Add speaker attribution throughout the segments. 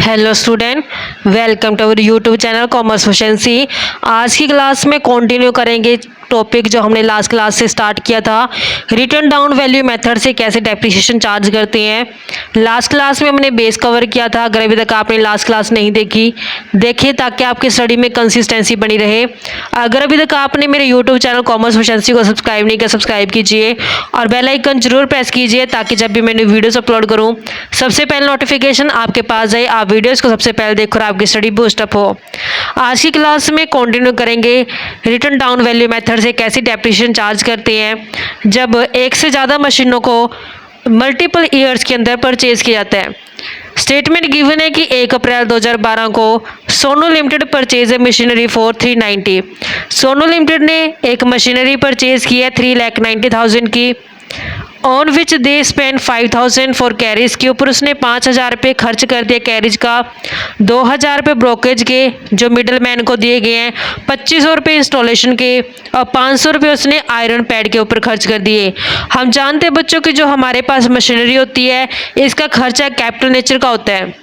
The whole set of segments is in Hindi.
Speaker 1: Hello student, welcome to our YouTube channel commerce proficiency. आज की क्लास में कंटिन्यू करेंगे टॉपिक जो हमने लास्ट क्लास से स्टार्ट किया था, रिटर्न डाउन वैल्यू मेथड से कैसे डेप्रिसिएशन चार्ज करते हैं। लास्ट क्लास में हमने बेस कवर किया था। अगर अभी तक आपने लास्ट क्लास नहीं देखी, देखिए ताकि आपकी स्टडी में कंसिस्टेंसी बनी रहे। अगर अभी तक आपने मेरे यूट्यूब चैनल कॉमर्स प्रोफिशिएंसी को सब्सक्राइब नहीं किया, सब्सक्राइब कीजिए और बेल आइकन जरूर प्रेस कीजिए ताकि जब भी मैंने वीडियोस अपलोड करूँ सबसे पहले नोटिफिकेशन आपके पास जाए, आप वीडियोस को सबसे पहले देखो और आपकी स्टडी बूस्टअप हो। आज की क्लास में कंटिन्यू करेंगे रिटर्न डाउन वैल्यू मेथड से कैसी डेप्रिसिएशन चार्ज करते हैं जब एक से ज़्यादा मशीनों को मल्टीपल ईयर्स के अंदर परचेज किया जाता है। स्टेटमेंट गिवन है कि 1 अप्रैल 2012 को सोनू लिमिटेड परचेज है मशीनरी फॉर 390। सोनू लिमिटेड ने एक मशीनरी परचेज की है 3,90,000 की, on which they spend 5,000 for carriage के ऊपर उसने 5,000 रुपये खर्च कर दिया कैरिज का, 2,000 रुपये ब्रोकेज के जो मिडल मैन को दिए गए हैं, 2,500 रुपये इंस्टॉलेशन के और 500 रुपये उसने आयरन पैड के ऊपर खर्च कर दिए। हम जानते हैं बच्चों कि जो हमारे पास मशीनरी होती है इसका खर्चा कैपिटल नेचर का होता है,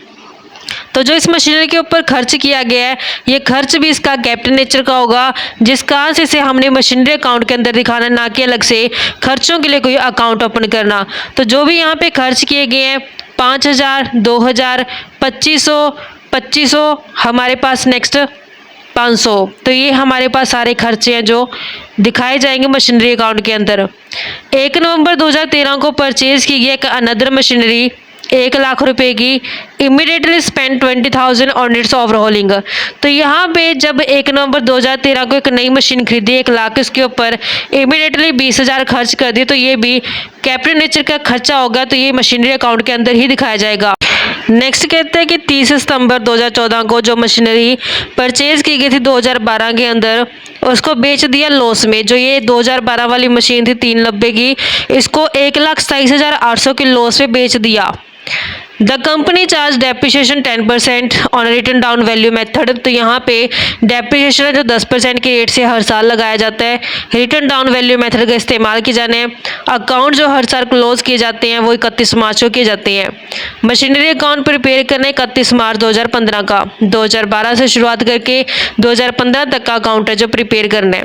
Speaker 1: तो जो इस मशीनरी के ऊपर खर्च किया गया है ये खर्च भी इसका कैपिटल नेचर का होगा, जिस कारण से इसे हमने मशीनरी अकाउंट के अंदर दिखाना, ना कि अलग से खर्चों के लिए कोई अकाउंट ओपन करना। तो जो भी यहाँ पे खर्च किए गए हैं 5,000, 2,000, 2,500 हमारे पास नेक्स्ट 500, तो ये हमारे पास सारे खर्चे हैं जो दिखाए जाएंगे मशीनरी अकाउंट के अंदर। 1 नवंबर 2013 को परचेज की गई एक अनदर मशीनरी 1 लाख रुपए की, immediately spend 20,000 on it's overhauling. तो यहाँ पे जब 1 नवंबर 2013 को एक नई मशीन खरीदी 1 लाख, इसके ऊपर इमीडिएटली 20,000 खर्च कर दिए, तो ये भी कैपिटल नेचर का खर्चा होगा, तो ये मशीनरी अकाउंट के अंदर ही दिखाया जाएगा। नेक्स्ट कहते हैं कि 30 सितंबर 2014 को जो मशीनरी परचेज की गई थी 2012 के अंदर, उसको बेच दिया लॉस में। जो ये 2012 वाली मशीन थी 390 की, इसको 1,27,800 की लॉस में बेच दिया। The company charge depreciation 10% on return down value method. तो यहाँ पे डेप्रिसिएशन है जो 10% के रेट से हर साल लगाया जाता है। रिटर्न डाउन वैल्यू मेथड का इस्तेमाल किए जाने हैं। अकाउंट जो हर साल क्लोज किए जाते हैं वो 31 मार्च को किए जाते हैं। मशीनरी अकाउंट प्रिपेयर करने 31 मार्च 2015 का, 2012 से शुरुआत करके 2015 तक का अकाउंट है जो प्रिपेयर करना है।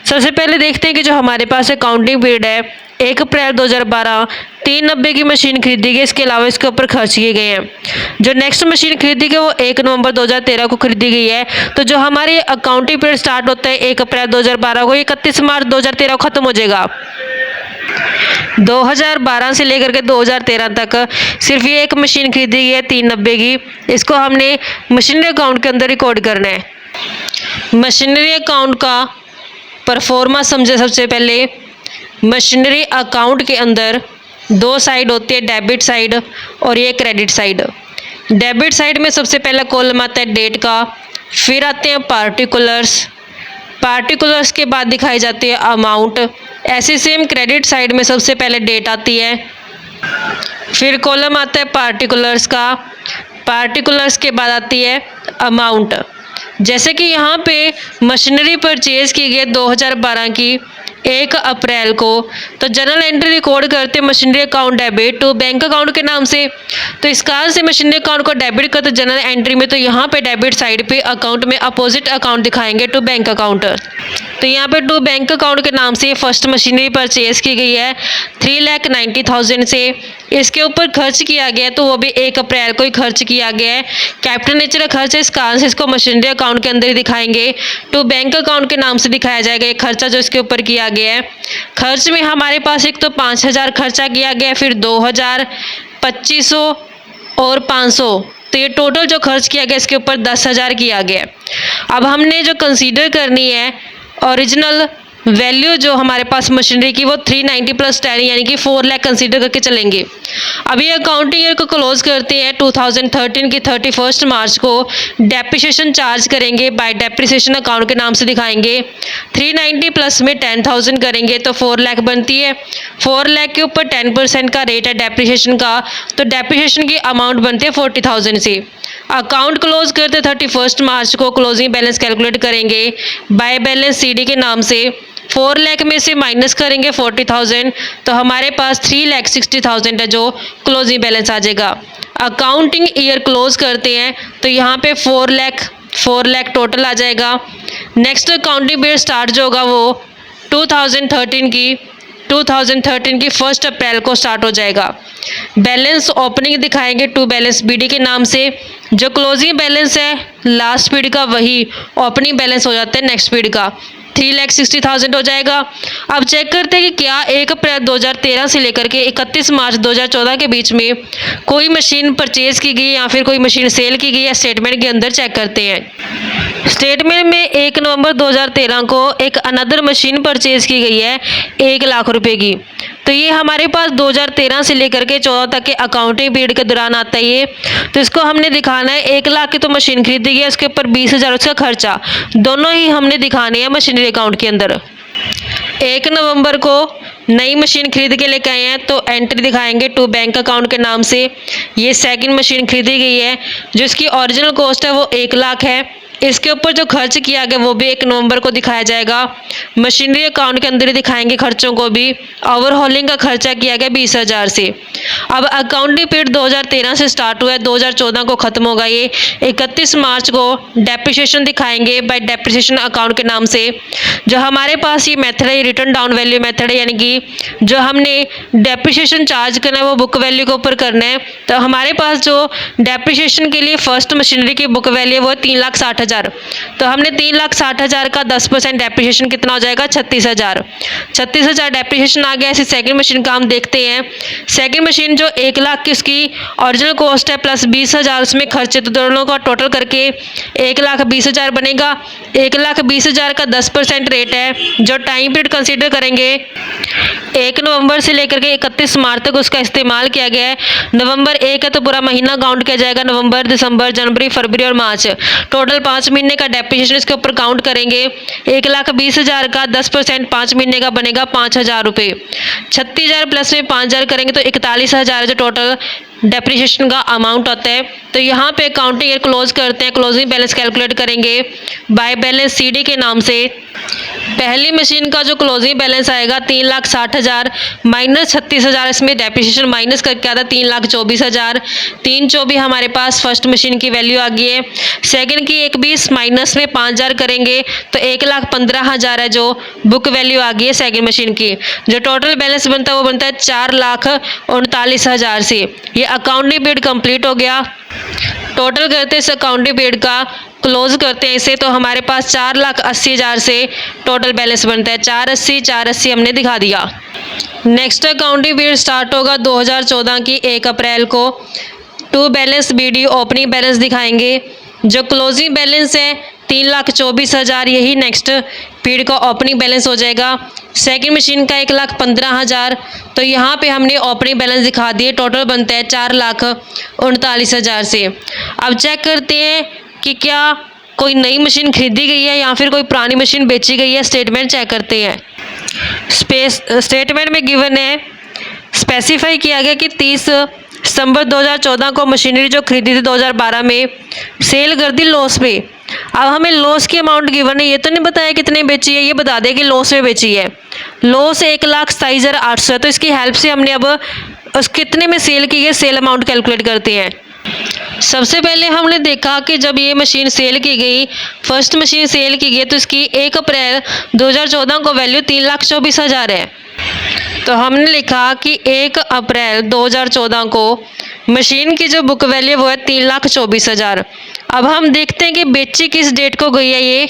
Speaker 1: सबसे पहले देखते हैं कि जो हमारे पास अकाउंटिंग पीरियड है 1 अप्रैल 2012 390 की मशीन खरीदी गई, इसके अलावा इसके ऊपर खर्च किए गए हैं। जो नेक्स्ट मशीन खरीदी गई वो 1 नवंबर 2013 को खरीदी गई है। तो जो हमारे अकाउंटिंग पीरियड स्टार्ट होता है 1 अप्रैल 2012 को, 31 मार्च 2013 को खत्म हो जाएगा। 2012 से लेकर के 2013 तक सिर्फ ये एक मशीन खरीदी गई है 390 की, इसको हमने मशीनरी अकाउंट के अंदर रिकॉर्ड करना है। मशीनरी अकाउंट का परफॉर्मा समझे। सबसे पहले मशीनरी अकाउंट के अंदर 2 साइड होती है, डेबिट साइड और ये क्रेडिट साइड। डेबिट साइड में सबसे पहला कॉलम आता है डेट का, फिर आते हैं पार्टिकुलर्स, पार्टिकुलर्स के बाद दिखाई जाती है अमाउंट। ऐसे सेम क्रेडिट साइड में सबसे पहले डेट आती है, फिर कॉलम आता है पार्टिकुलर्स का, पार्टिकुलर्स के बाद आती है अमाउंट। जैसे कि यहाँ पे मशीनरी परचेज की गई 2012 की 1 अप्रैल को, तो जनरल एंट्री रिकॉर्ड करते machinery account debit to bank account के नाम से। तो इस कारण से मशीनरी अकाउंट को डेबिट करते जनरल एंट्री में, तो यहाँ पे डेबिट साइड पे अकाउंट में अपोजिट अकाउंट दिखाएंगे टू बैंक अकाउंट। तो यहाँ पे टू बैंक अकाउंट के नाम से फर्स्ट मशीनरी परचेज की गई है 3,90,000 से, इसके ऊपर खर्च किया गया तो वो भी 1 अप्रैल को ही खर्च किया गया है। कैपिटल नेचर का खर्च है, इस कारण से इसको मशीनरी अकाउंट के अंदर ही दिखाएंगे, टू बैंक अकाउंट के नाम से दिखाया जाएगा ये खर्चा जो इसके ऊपर किया गया है। खर्च में हमारे पास एक तो 5,000 खर्चा किया गया, फिर 2,000, 2,500 और 500, तो ये टोटल जो खर्च किया गया इसके ऊपर 10,000 किया गया। अब हमने जो कंसीडर करनी है ओरिजिनल वैल्यू जो हमारे पास मशीनरी की वो 390 प्लस 10 यानी कि 4 लाख कंसीडर करके चलेंगे। अभी अकाउंटिंग ईयर को क्लोज करते हैं 2013 की 31 मार्च को, डेप्रिसिएशन चार्ज करेंगे बाय डेप्रिसिएशन अकाउंट के नाम से दिखाएंगे। 390 प्लस में 10,000 करेंगे तो 4 लाख बनती है। 4 लाख के ऊपर 10% का रेट है डेप्रिसिएशन का, तो डेप्रिसिएशन की अमाउंट बनती है 40,000 से। अकाउंट क्लोज करते 31 मार्च को क्लोजिंग बैलेंस कैलकुलेट करेंगे बाय बैलेंस सीडी के नाम से। 4 लाख में से माइनस करेंगे 40,000 तो हमारे पास 3,60,000 है जो क्लोजिंग बैलेंस आ जाएगा। अकाउंटिंग ईयर क्लोज करते हैं तो यहाँ पे 4 लाख टोटल आ जाएगा। नेक्स्ट अकाउंटिंग पीरियड स्टार्ट जो होगा वो 2013 की 1 अप्रैल को स्टार्ट हो जाएगा। बैलेंस ओपनिंग दिखाएंगे टू बैलेंस बीडी के नाम से। जो क्लोजिंग बैलेंस है लास्ट पीरियड का वही ओपनिंग बैलेंस हो जाता है नेक्स्ट पीरियड का, 3,60,000 हो जाएगा। अब चेक करते हैं कि क्या 1 अप्रैल 2013 से लेकर के 31 मार्च 2014 के बीच में कोई मशीन परचेज की गई या फिर कोई मशीन सेल की गई है। स्टेटमेंट के अंदर चेक करते हैं। स्टेटमेंट में 1 नवंबर 2013 को एक अनदर मशीन परचेज की गई है 1 लाख रुपए की। तो ये हमारे पास 2013 से लेकर के 14 तक के अकाउंटिंग पीरियड के दौरान आता है ये। तो इसको हमने दिखाना है 1 लाख की तो मशीन खरीदी गई है, उसके ऊपर 20,000 उसका खर्चा, दोनों ही हमने दिखाने हैं मशीनरी अकाउंट के अंदर। 1 नवंबर को नई मशीन खरीद के लेके आए हैं तो एंट्री दिखाएंगे टू बैंक अकाउंट के नाम से। ये सेकंड मशीन खरीदी गई है जिसकी ओरिजिनल कॉस्ट है वो 1 लाख है। इसके ऊपर जो खर्च किया गया वो भी 1 नवंबर को दिखाया जाएगा। मशीनरी अकाउंट के अंदर ही दिखाएंगे खर्चों को भी। ओवरहॉलिंग का खर्चा किया गया 20,000 से। अब अकाउंटिंग पीरियड 2013 से स्टार्ट हुआ है, 2014 को खत्म होगा ये। 31 मार्च को डेप्रिसिएशन दिखाएंगे बाय डेप्रिसिएशन अकाउंट के नाम से। जो हमारे पास ये मेथड है रिटर्न डाउन वैल्यू मेथड है, यानी कि जो हमने डेप्रिसिएशन चार्ज करना है वो बुक वैल्यू के ऊपर करना है। तो हमारे पास जो डेप्रिसिएशन के लिए फर्स्ट मशीनरी की बुक वैल्यू वो है 3,60,000। तो हमने 3,60,000 का 10% डेप्रिसिएशन कितना हो जाएगा 36,000। 36,000 डेप्रिसिएशन आ गया। ऐसे सेकंड मशीन का हम देखते हैं। सेकंड मशीन जो 1 लाख की उसकी ओरिजिनल कॉस्ट है प्लस 20,000 उसमें खर्चे, तो दोनों का टोटल करके 1,20,000 बनेगा। 1,20,000 का 10% रेट है। जो टाइम पीरियड कंसीडर करेंगे 1 नवंबर से लेकर के 31 मार्च तक उसका इस्तेमाल किया गया है। नवंबर 1 है तो पूरा महीना काउंट किया जाएगा, नवंबर, दिसंबर, जनवरी, फरवरी और मार्च, टोटल 5 महीने का डेप्रिसिएशन इसके ऊपर काउंट करेंगे। 1,20,000 का 10% 5 महीने का बनेगा 5,000 रुपये। 36,000 प्लस में 5,000 करेंगे तो 41,000 जो टोटल डेप्रिसिएशन का अमाउंट होता है। तो यहाँ पे अकाउंटिंग ईयर क्लोज करते हैं। क्लोजिंग बैलेंस कैलकुलेट करेंगे बाय बैलेंस सीडी के नाम से। पहली मशीन का जो क्लोजिंग बैलेंस आएगा 3,60,000 माइनस 36,000, इसमें डेप्रिसिएशन माइनस करके आता है 3,24,000। 3,24,000 हमारे पास फर्स्ट मशीन की वैल्यू आ गई है। सेकंड की 1,20,000 माइनस में 5,000 करेंगे तो 1,15,000 है जो बुक वैल्यू आ गई है सेकंड मशीन की। जो टोटल बैलेंस बनता है वो बनता है 4,39,000 से। ये अकाउंटिंग पीरियड कंप्लीट हो गया। टोटल करते हैं इस अकाउंटिंग पीरियड का, क्लोज करते हैं इसे तो हमारे पास 4,80,000 से टोटल बैलेंस बनता है। 480 हमने दिखा दिया। नेक्स्ट अकाउंटिंग पीरियड स्टार्ट होगा 2014 की 1 अप्रैल को। To balance BD opening balance दिखाएंगे। जो क्लोजिंग बैलेंस है 3,24,000, यही नेक्स्ट पीरियड का ओपनिंग बैलेंस हो जाएगा। सेकंड मशीन का 1,15,000, तो यहाँ पे हमने ओपनिंग बैलेंस दिखा दिए। टोटल बनता है 4,39,000 से। अब चेक करते हैं कि क्या कोई नई मशीन खरीदी गई है या फिर कोई पुरानी मशीन बेची गई है। स्टेटमेंट चेक करते हैं। स्टेटमेंट में गिवन है, स्पेसिफाई किया गया कि 30 सितंबर 2014 को मशीनरी जो खरीदी थी 2012 में सेल कर दी लॉस पे। अब हमें लॉस की अमाउंट गिवन है, ये तो नहीं बताया कितने बेची है, ये बता दें कि लॉस में बेची है। लॉस 1,27,800 है। तो इसकी हेल्प से हमने अब उस कितने में सेल की है सेल अमाउंट कैलकुलेट करते हैं। सबसे पहले हमने देखा कि जब ये मशीन सेल की गई, फर्स्ट मशीन सेल की गई तो इसकी 1 अप्रैल 2014 को वैल्यू 3,24,000 है। तो हमने लिखा कि 1 अप्रैल 2014 को मशीन की जो बुक वैल्यू वो है 3,24,000। अब हम देखते हैं कि बेची किस डेट को गई है। ये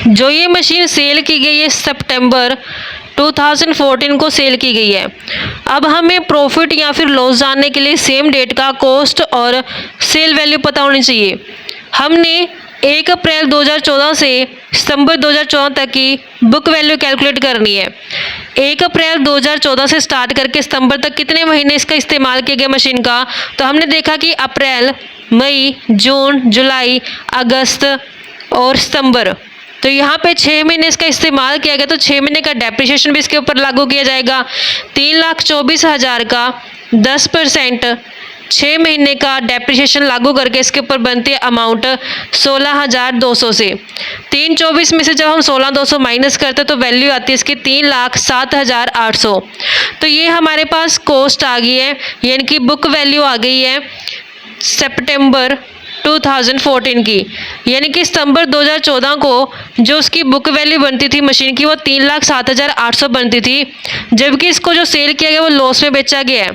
Speaker 1: जो ये मशीन सेल की गई है सितंबर 2014 को सेल की गई है। अब हमें प्रॉफिट या फिर लॉस जानने के लिए सेम डेट का कॉस्ट और सेल वैल्यू पता होनी चाहिए। हमने 1 अप्रैल 2014 से सितंबर 2014 तक की बुक वैल्यू कैलकुलेट करनी है। 1 अप्रैल 2014 से स्टार्ट करके सितंबर तक कितने महीने इसका इस्तेमाल किया गया मशीन का। तो हमने देखा कि अप्रैल, मई, जून, जुलाई, अगस्त और सितंबर, तो यहाँ पे 6 महीने इसका इस्तेमाल किया गया। तो 6 महीने का डेप्रिसिएशन भी इसके ऊपर लागू किया जाएगा। 3,24,000 का 10% 6 महीने का डेप्रिसिएशन लागू करके इसके ऊपर बनती है अमाउंट 16,200 से। 324 में से जब हम 16,200 माइनस करते हैं तो वैल्यू आती है इसकी 3,07,800। तो ये हमारे पास कॉस्ट आ गई है, यानी कि बुक वैल्यू आ गई है सितंबर 2014 की, यानी कि सितंबर 2014 को जो उसकी बुक वैल्यू बनती थी मशीन की वो 3,07,800 बनती थी, जबकि इसको जो सेल किया गया वो लॉस में बेचा गया है।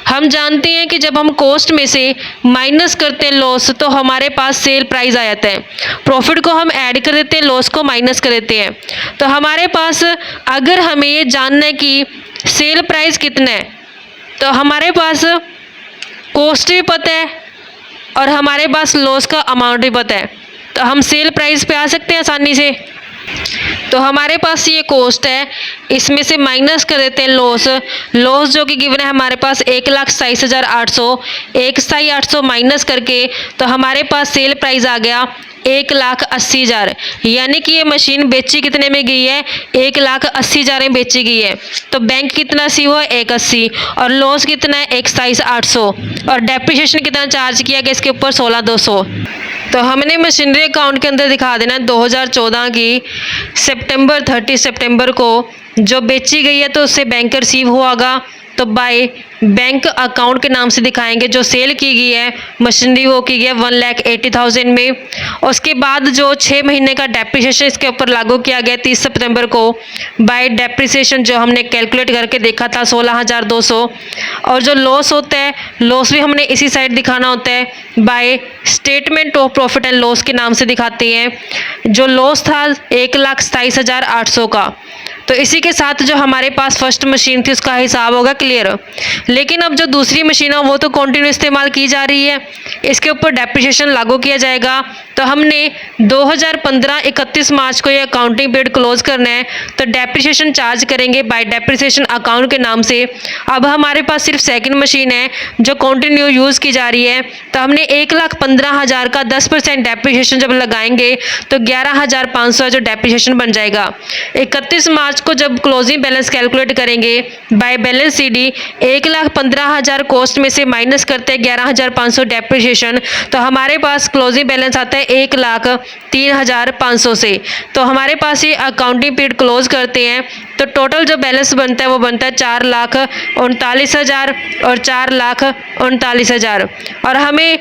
Speaker 1: हम जानते हैं कि जब हम कॉस्ट में से माइनस करते हैं लॉस तो हमारे पास सेल प्राइस आ जाता है। प्रॉफिट को हम ऐड कर देते हैं, लॉस को माइनस कर देते हैं। तो हमारे पास अगर हमें ये जानना है कि सेल प्राइस कितना है तो हमारे पास कॉस्ट भी पता है और हमारे पास लॉस का अमाउंट भी पता है, तो हम सेल प्राइस पे आ सकते हैं आसानी से। तो हमारे पास ये कॉस्ट है, इसमें से माइनस कर देते हैं लॉस जो कि गिवन है हमारे पास 1,27,800। 1,27,800 माइनस करके तो हमारे पास सेल प्राइस आ गया 1,80,000, यानी कि ये मशीन बेची कितने में गई है, 1,80,000 में बेची गई है। तो बैंक कितना सी हुआ 180 और लॉस कितना है 1,27,800 और डेप्रिसिएशन कितना चार्ज किया गया इसके ऊपर 16,200। तो हमने मशीनरी अकाउंट के अंदर दिखा देना 2014 की सितंबर 30 सितंबर को जो बेची गई है तो उससे बैंक रिसीव हुआगा, तो बाय बैंक अकाउंट के नाम से दिखाएंगे। जो सेल की गई है मशीनरी वो की गई है 1,80,000 में। उसके बाद जो 6 महीने का डेप्रिसिएशन इसके ऊपर लागू किया गया 30 सितंबर को बाय डेप्रिसिएशन जो हमने कैलकुलेट करके देखा था 16,200। और जो लॉस होता है लॉस भी हमने इसी साइड दिखाना होता है, by statement of profit and loss के नाम से दिखाते हैं। जो लॉस था 1,27,800 का। तो इसी के साथ जो हमारे पास फर्स्ट मशीन थी उसका हिसाब होगा क्लियर। लेकिन अब जो दूसरी मशीन है वो तो कंटिन्यू इस्तेमाल की जा रही है, इसके ऊपर डेप्रिसिएशन लागू किया जाएगा। तो हमने 2015 31 मार्च को ये अकाउंटिंग पीरियड क्लोज करना है, तो डेप्रिसिएशन चार्ज करेंगे बाय डेप्रिसिएशन अकाउंट के नाम से। अब हमारे पास सिर्फ सेकंड मशीन है जो कंटिन्यू यूज़ की जा रही है, तो हमने 1,15,000 का 10% डेप्रिसिएशन जब लगाएंगे तो 11,500 जो डेप्रिसिएशन बन जाएगा। 31 मार्च को जब क्लोजिंग बैलेंस कैलकुलेट करेंगे बाय बैलेंस सीडी 1,15,000 कॉस्ट में से माइनस करते हैं 11,500 डेप्रिसिएशन, तो हमारे पास क्लोजिंग बैलेंस आता है 1,03,500 से। तो हमारे पास ये अकाउंटिंग पीरियड क्लोज करते हैं तो टोटल जो बैलेंस बनता है वो बनता है 4,39,000 और 4,39,000। और हमें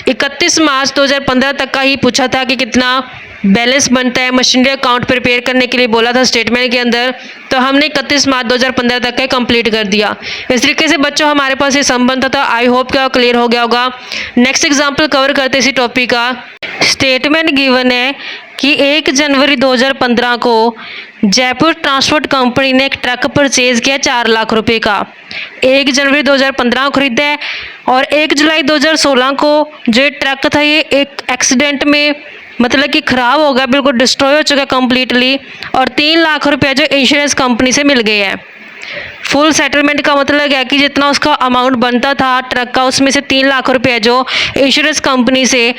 Speaker 1: 31 मार्च 2015 तक का ही पूछा था कि कितना बैलेंस बनता है, मशीनरी अकाउंट प्रिपेयर करने के लिए बोला था स्टेटमेंट के अंदर, तो हमने 31 मार्च 2015 तक का कंप्लीट कर दिया। इस तरीके से बच्चों हमारे पास ये संबंध था। आई होप क्या क्लियर हो गया होगा। नेक्स्ट एग्जाम्पल कवर करते इसी टॉपिक का। स्टेटमेंट गिवन है कि 1 जनवरी 2015 को जयपुर ट्रांसपोर्ट कंपनी ने एक ट्रक परचेज किया 4 लाख रुपए का। 1 जनवरी 2015 को खरीदा है और 1 जुलाई 2016 को जो ये ट्रक था ये एक एक्सीडेंट में मतलब कि ख़राब हो गया, बिल्कुल डिस्ट्रॉय हो चुका कंप्लीटली, और 3 लाख रुपया जो इंश्योरेंस कंपनी से मिल गए हैं। फुल सेटलमेंट का मतलब है कि जितना उसका अमाउंट बनता था ट्रक का उसमें से 3 लाख रुपया जो इंश्योरेंस कंपनी से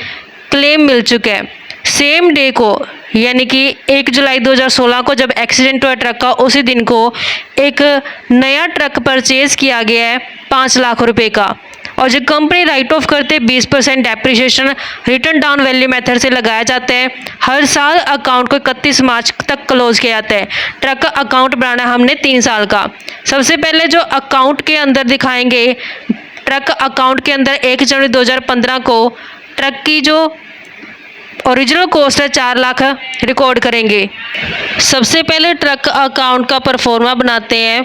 Speaker 1: क्लेम मिल चुका है। सेम डे को यानी कि 1 जुलाई 2016 को जब एक्सीडेंट हुआ ट्रक का उसी दिन को एक नया ट्रक परचेज किया गया है 5 लाख रुपए का, और जो कंपनी राइट ऑफ करते 20% depreciation return down value method से लगाया जाता है। हर साल अकाउंट को 31 मार्च तक क्लोज किया जाता है। ट्रक का अकाउंट बनाना हमने 3 साल का। सबसे पहले जो अकाउंट के अंदर दिखाएंगे, ट्रक अकाउंट के अंदर 1 जनवरी 2015 को ट्रक की जो ओरिजिनल कॉस्ट है 4 लाख रिकॉर्ड करेंगे। सबसे पहले ट्रक अकाउंट का परफॉर्मा बनाते हैं।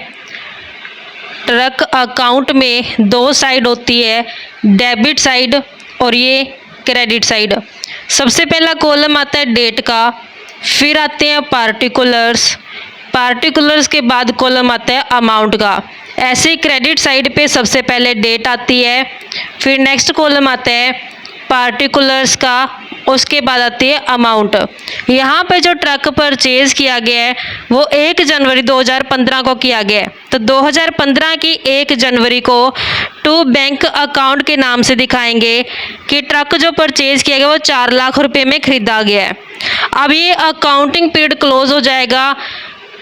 Speaker 1: ट्रक अकाउंट में 2 साइड होती है, डेबिट साइड और ये क्रेडिट साइड। सबसे पहला कॉलम आता है डेट का, फिर आते हैं पार्टिकुलर्स के बाद कॉलम आता है अमाउंट का। ऐसे क्रेडिट साइड पे सबसे पहले डेट आती है, फिर नेक्स्ट कॉलम आता है पार्टिकुलर्स का, उसके बाद आती है अमाउंट। यहाँ पे जो ट्रक परचेज किया गया है वो 1 जनवरी 2015 को किया गया है, तो 2015 की 1 जनवरी को टू बैंक अकाउंट के नाम से दिखाएंगे कि ट्रक जो परचेज किया गया वो 4 लाख रुपए में खरीदा गया है। अब ये अकाउंटिंग पीरियड क्लोज हो जाएगा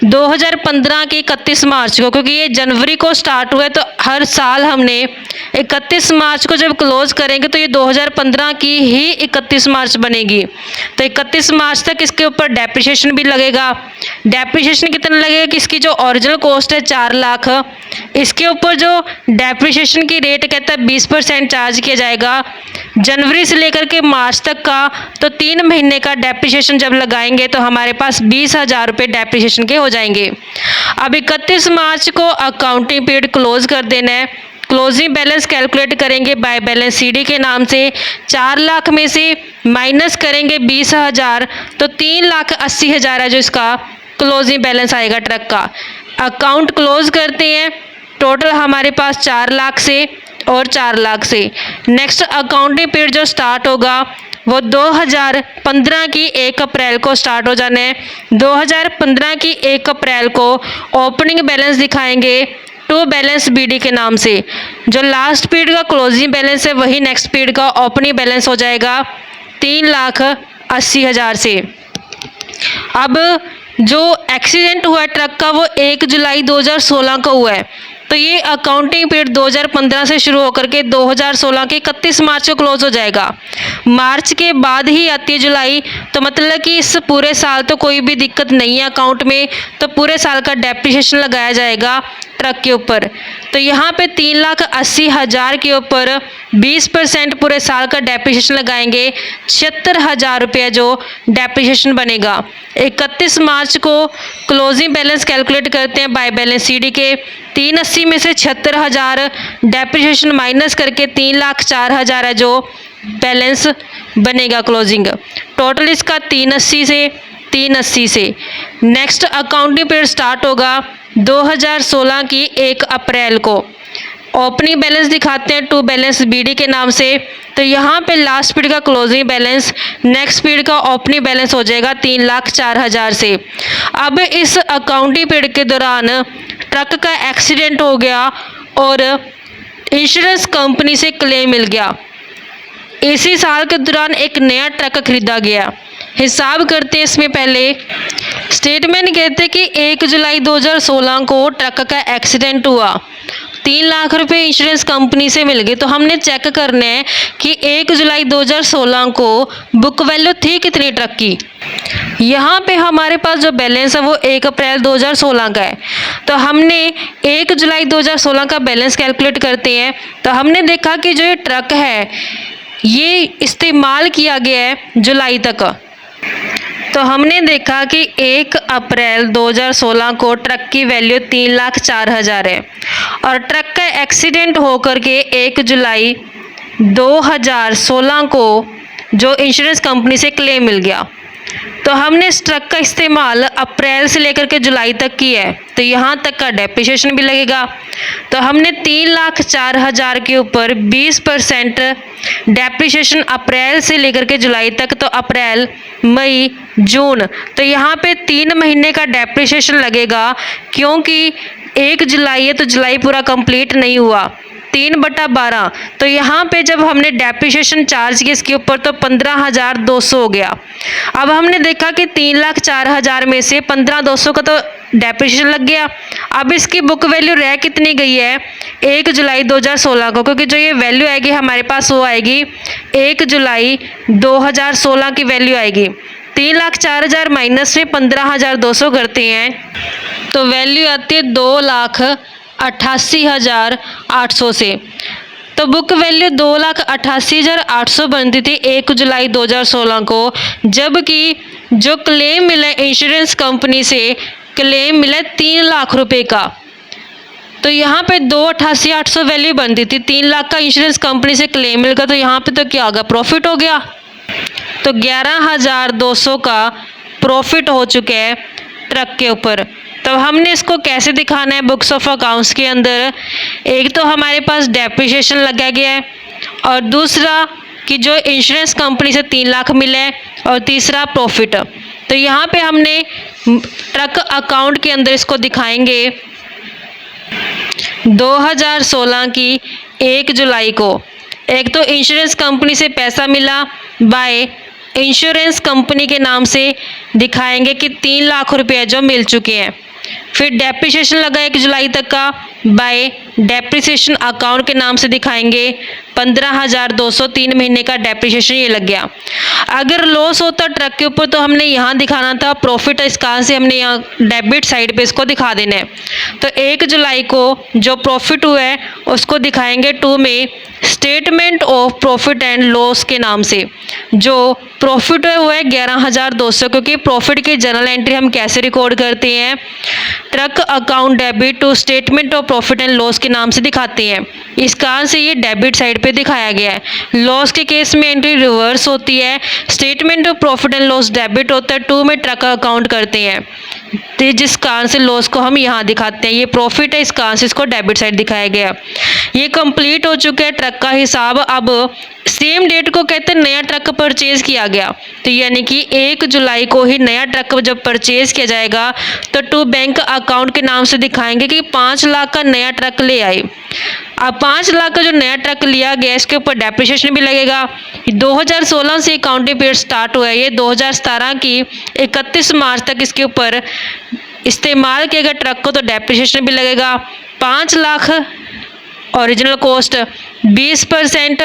Speaker 1: 2015 के 31 मार्च को, क्योंकि ये जनवरी को स्टार्ट हुआ है, तो हर साल हमने 31 मार्च को जब क्लोज करेंगे तो ये 2015 की ही 31 मार्च बनेगी। तो 31 मार्च तक इसके ऊपर डेप्रिसिएशन भी लगेगा। डेप्रिसिएशन कितना लगेगा कि इसकी जो ओरिजिनल कॉस्ट है 4 लाख, इसके ऊपर जो डेप्रिसिएशन की रेट कहता है 20% चार्ज किया जाएगा जनवरी से लेकर के मार्च तक का। तो 3 महीने का डेप्रिसिएशन जब लगाएंगे तो हमारे पास 20,000 रुपये डेप्रिसिएशन के हो जाएंगे। अब 31 मार्च को अकाउंटिंग पीरियड क्लोज कर देना है। क्लोजिंग बैलेंस कैलकुलेट करेंगे बाय बैलेंस सीडी के नाम से। 4 लाख में से माइनस करेंगे 20,000, तो 3,80,000 है जो इसका क्लोजिंग बैलेंस आएगा ट्रक का। अकाउंट क्लोज करते हैं। टोटल हमारे पास 4 लाख से और 4 लाख से। नेक्स्ट अकाउंटिंग पीरियड जो स्टार्ट होगा वो 2015 की 1 अप्रैल को स्टार्ट हो जाना है। 2015 की 1 अप्रैल को ओपनिंग बैलेंस दिखाएंगे टू बैलेंस बीडी के नाम से। जो लास्ट पीरियड का क्लोजिंग बैलेंस है वही नेक्स्ट पीरियड का ओपनिंग बैलेंस हो जाएगा 3,80,000 से। अब जो एक्सीडेंट हुआ है ट्रक का वो 1 जुलाई 2016 को हुआ है, तो ये अकाउंटिंग पीरियड 2015 से शुरू होकर के 2016 के 31 मार्च को क्लोज हो जाएगा। मार्च के बाद ही आती है जुलाई, तो मतलब कि इस पूरे साल तो कोई भी दिक्कत नहीं है अकाउंट में, तो पूरे साल का डेप्रिसिएशन लगाया जाएगा ट्रक के ऊपर। तो यहाँ पे 3,80,000 के ऊपर 20% पूरे साल का डेप्रिसिएशन लगाएंगे, 76,000 रुपये जो डेप्रिसिएशन बनेगा। 31 मार्च को क्लोजिंग बैलेंस कैलकुलेट करते हैं बाय बैलेंस सीडी के। 380 में से 76,000 डेप्रिसिएशन माइनस करके 3,04,000 है जो बैलेंस बनेगा क्लोजिंग। टोटल इसका 380 से। नेक्स्ट अकाउंटिंग पीरियड स्टार्ट होगा 2016 की 1 अप्रैल को। ओपनिंग बैलेंस दिखाते हैं टू बैलेंस बीडी के नाम से। तो यहाँ पे लास्ट पीरियड का क्लोजिंग बैलेंस नेक्स्ट पीरियड का ओपनिंग बैलेंस हो जाएगा 3,04,000 से। अब इस अकाउंटिंग पीरियड के दौरान ट्रक का एक्सीडेंट हो गया और इंश्योरेंस कंपनी से क्लेम मिल गया। इसी साल के दौरान एक नया ट्रक खरीदा गया। हिसाब करते हैं इसमें पहले। स्टेटमेंट कहते हैं कि 1 जुलाई 2016 को ट्रक का एक्सीडेंट हुआ, 3 लाख रुपए इंश्योरेंस कंपनी से मिल गए। तो हमने चेक करना है कि 1 जुलाई 2016 को बुक वैल्यू थी कितनी ट्रक की। यहाँ पे हमारे पास जो बैलेंस है वो 1 अप्रैल 2016 का है, तो हमने 1 जुलाई 2016 का बैलेंस कैलकुलेट करते हैं। तो हमने देखा कि जो ये ट्रक है ये इस्तेमाल किया गया है जुलाई तक। तो हमने देखा कि 1 अप्रैल 2016 को ट्रक की वैल्यू 3,04,000 है और ट्रक का एक्सीडेंट होकर के 1 जुलाई 2016 को जो इंश्योरेंस कंपनी से क्लेम मिल गया। तो हमने इस ट्रक का इस्तेमाल अप्रैल से लेकर के जुलाई तक किया है, तो यहाँ तक का डेप्रिसिएशन भी लगेगा। तो हमने 3,04,000 के ऊपर 20% डेप्रिसिएशन अप्रैल से लेकर के जुलाई तक, तो अप्रैल, मई, जून, तो यहाँ पे 3 महीने का डेप्रिसिएशन लगेगा। क्योंकि 1 जुलाई है तो जुलाई पूरा कंप्लीट नहीं हुआ, 3/12। तो यहाँ पे जब हमने डेप्रिसिएशन चार्ज किया इसके ऊपर तो 15,200 हो गया। अब हमने देखा कि 3,04,000 में से 15,200 का तो डेप्रिसिएशन लग गया। अब इसकी बुक वैल्यू रह कितनी गई है 1 जुलाई 2016 को, क्योंकि जो ये वैल्यू आएगी हमारे पास वो आएगी 1 जुलाई 2016 की वैल्यू आएगी। 3,04,000 माइनस में 15,200 करते हैं तो वैल्यू आती है 2,88,800 से। तो बुक वैल्यू 2,88,800 बनती थी 1 जुलाई 2016 को, जबकि जो क्लेम मिला इंश्योरेंस कंपनी से क्लेम मिला 3 लाख रुपए का। तो यहाँ पे 2,88,800 वैल्यू बनती थी, 3 लाख का इंश्योरेंस कंपनी से क्लेम मिल गया, तो यहाँ पे तो क्या होगा, प्रॉफिट हो गया। तो 11,200 का प्रॉफिट हो चुका है ट्रक के ऊपर। तो हमने इसको कैसे दिखाना है बुक्स ऑफ अकाउंट्स के अंदर, एक तो हमारे पास डेप्रिसिएशन लगा गया है और दूसरा कि जो इंश्योरेंस कंपनी से 3 लाख मिले हैं और तीसरा प्रॉफिट। तो यहाँ पे हमने ट्रक अकाउंट के अंदर इसको दिखाएंगे 2016 की 1 जुलाई को। एक तो इंश्योरेंस कंपनी से पैसा मिला बाय इंश्योरेंस कंपनी के नाम से दिखाएंगे कि 3 लाख रुपये जो मिल चुके हैं। फिर डेप्रिसिएशन लगा 1 जुलाई तक का, बाय डेप्रिसिएशन अकाउंट के नाम से दिखाएंगे 15,200, 3 महीने का डेप्रिसिएशन ये लग गया। अगर लॉस होता ट्रक के ऊपर तो हमने यहाँ दिखाना था प्रॉफिट, इस कारण से हमने यहाँ डेबिट साइड पे इसको दिखा देना है। तो 1 जुलाई को जो प्रॉफिट हुआ है उसको दिखाएंगे 2 में statement of profit and loss के नाम से। जो प्रॉफिट है वो है 11,200, क्योंकि प्रॉफिट की जर्नल एंट्री हम कैसे रिकॉर्ड करते हैं, truck account debit to statement of profit and loss के नाम से दिखाते हैं। इस कारण से ये डेबिट साइड पे दिखाया गया है। लॉस के केस में एंट्री रिवर्स होती है, statement of profit and loss debit होता है, 2 में ट्रक अकाउंट करते हैं, तो जिस कारण से लॉस को हम यहाँ दिखाते हैं। ये प्रॉफिट है, इस कारण से इसको डेबिट साइड दिखाया गया। ये कंप्लीट हो चुका है ट्रक का हिसाब। अब सेम डेट को कहते हैं नया ट्रक परचेज किया गया, तो यानी कि 1 जुलाई को ही नया ट्रक जब परचेज किया जाएगा तो टू बैंक अकाउंट के नाम से दिखाएंगे कि 5 लाख का नया ट्रक ले आए। अब 5 लाख का जो नया ट्रक लिया गया इसके ऊपर डेप्रिसिएशन भी लगेगा। 2016 से अकाउंटिंग पीरियड स्टार्ट हुआ है, ये 2017 की 31 मार्च तक इसके ऊपर इस्तेमाल किया गया ट्रक को, तो डेप्रिसिएशन भी लगेगा। 5 लाख ओरिजिनल कॉस्ट, 20%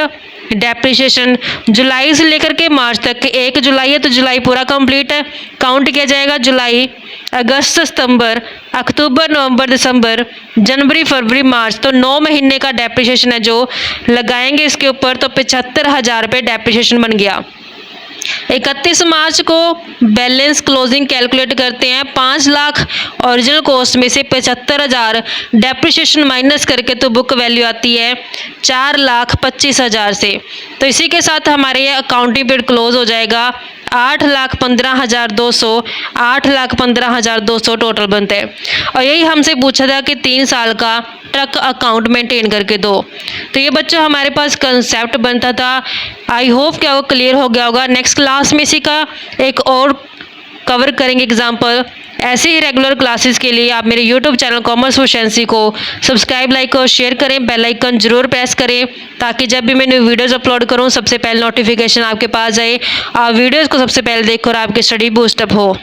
Speaker 1: डेप्रिसिएशन। जुलाई से लेकर के मार्च तक, 1 जुलाई है तो जुलाई पूरा कंप्लीट है, काउंट किया जाएगा। जुलाई, अगस्त, सितंबर, अक्टूबर, नवंबर, दिसंबर, जनवरी, फरवरी, मार्च, तो 9 महीने का डेप्रिसिएशन है जो लगाएंगे इसके ऊपर, तो 75,000 रुपये डेप्रिसिएशन बन गया। 31 मार्च को बैलेंस क्लोजिंग कैलकुलेट करते हैं। 5 लाख ओरिजिनल कॉस्ट में से 75,000 डेप्रिसिएशन माइनस करके तो बुक वैल्यू आती है 4,25,000 से। तो इसी के साथ हमारे ये अकाउंटिंग पीरियड क्लोज हो जाएगा। 8,15,200, 8,15,200 टोटल बनते हैं। और यही हमसे पूछा था कि 3 साल का ट्रक अकाउंट मेंटेन करके दो। तो ये बच्चों हमारे पास कंसेप्ट बनता था। आई होप क्या वो क्लियर हो गया होगा। नेक्स्ट क्लास में इसी का एक और कवर करेंगे एग्जाम्पल। ऐसे ही रेगुलर क्लासेस के लिए आप मेरे यूट्यूब चैनल कॉमर्स प्रोficiency को सब्सक्राइब, लाइक और शेयर करें। बेल आइकन जरूर प्रेस करें ताकि जब भी मैं न्यू वीडियोज़ अपलोड करूं सबसे पहले नोटिफिकेशन आपके पास जाए। आप वीडियोज़ को सबसे पहले देखकर आपकी स्टडी बूस्टअप हो।